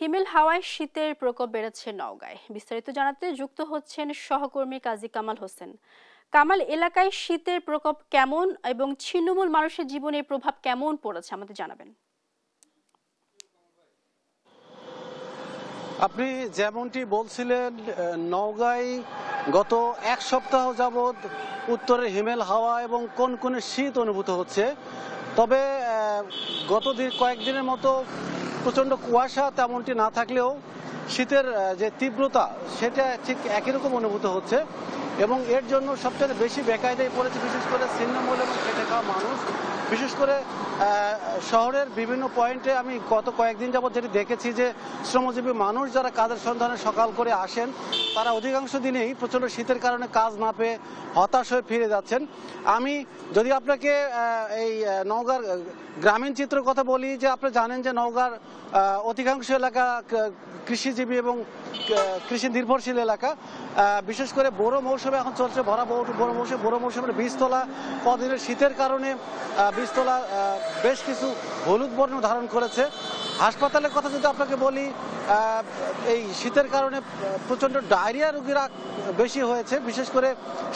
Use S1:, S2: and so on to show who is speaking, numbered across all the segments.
S1: হিমেল হাওয়ায় শীতের প্রকোপ বেড়েছে নওগাঁয়। বিস্তারিত জানাতে যুক্ত হচ্ছেন সহকর্মী কাজী কামাল হোসেন। কামাল, এলাকায় শীতের প্রকোপ কেমন এবং ছিন্নমূল মানুষের জীবনে প্রভাব কেমন পড়েছে আমাদের জানাবেন।
S2: আপনি যেমনটি বলছিলেন, নওগাঁয় গত এক সপ্তাহ যাবৎ উত্তরের হিমেল হাওয়া এবং কনকনে শীত অনুভূত হচ্ছে। তবে গত কয়েকদিনের মতো প্রচণ্ড কুয়াশা তেমনটি না থাকলেও শীতের যে তীব্রতা সেটা ঠিক একই রকম অনুভূত হচ্ছে এবং এর জন্য সবচেয়ে বেশি বেকায়দায় পড়েছে বিশেষ করে ছিন্নমূল এবং খেটে খাওয়া মানুষ। বিশেষ করে শহরের বিভিন্ন পয়েন্টে আমি গত কয়েকদিন যাবৎ যেটি দেখেছি যে শ্রমজীবী মানুষ যারা কাজের সন্ধানে সকাল করে আসেন তারা অধিকাংশ দিনেই প্রচণ্ড শীতের কারণে কাজ না পেয়ে হতাশ হয়ে ফিরে যাচ্ছেন। আমি যদি আপনাকে এই নওগাঁর গ্রামীণ চিত্রের কথা বলি, যে আপনি জানেন যে নওগাঁর অধিকাংশ এলাকা কৃষিজীবী এবং কৃষি নির্ভরশীল এলাকা। বিশেষ করে বড় মৌসুমে এখন চলছে বড় মৌসুমের বীজতলা কদিনের শীতের কারণে বীজতলা বেশ কিছু হলুদ বর্ণ ধারণ করেছে। হাসপাতালের কথা যদি আপনাকে বলি, এই শীতের কারণে প্রচণ্ড ডায়রিয়া রোগীরা বেশি হয়েছে, বিশেষ করে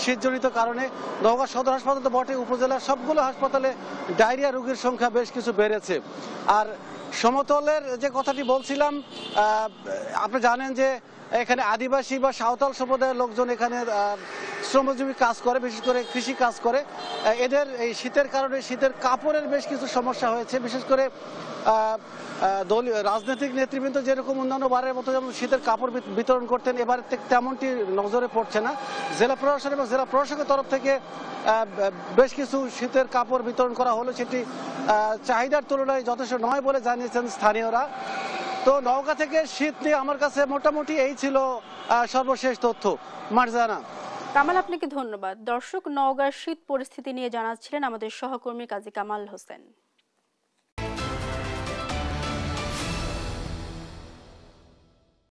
S2: শীতজনিত কারণে। নওগাঁ সদর হাসপাতাল তো বটে, উপজেলার সবগুলো হাসপাতালে ডায়রিয়া রোগীর সংখ্যা বেশ কিছু বেড়েছে। আর সমতলের যে কথাটি বলছিলাম, আপনি জানেন যে এখানে আদিবাসী বা সাঁওতাল সম্প্রদায়ের লোকজন এখানে শ্রমজীবী কাজ করে, বিশেষ করে কৃষি কাজ করে। এদের এই শীতের কারণে শীতের কাপড়ের বেশ কিছু সমস্যা হয়েছে। বিশেষ করে দলীয় রাজনৈতিক নেতৃবৃন্দ যেরকম অন্যান্য বারের মতো যেমন শীতের কাপড় বিতরণ করতেন, এবার তেমনটি নজরে পড়ছে না। জেলা প্রশাসন এবং জেলা প্রশাসকের তরফ থেকে বেশ কিছু শীতের কাপড় বিতরণ করা হলো, সেটি চাহিদার তুলনায় যথেষ্ট নয় বলে জানিয়েছেন স্থানীয়রা। তো নওগাঁ থেকে শীত নিয়ে আমার কাছে মোটামুটি এই ছিল সর্বশেষ তথ্য। মারজানা।
S1: কামাল, আপনাকে ধন্যবাদ। দর্শক, নওগাঁর শীত পরিস্থিতি নিয়ে জানাচ্ছিলেন আমাদের সহকর্মী কাজী কামাল হোসেন।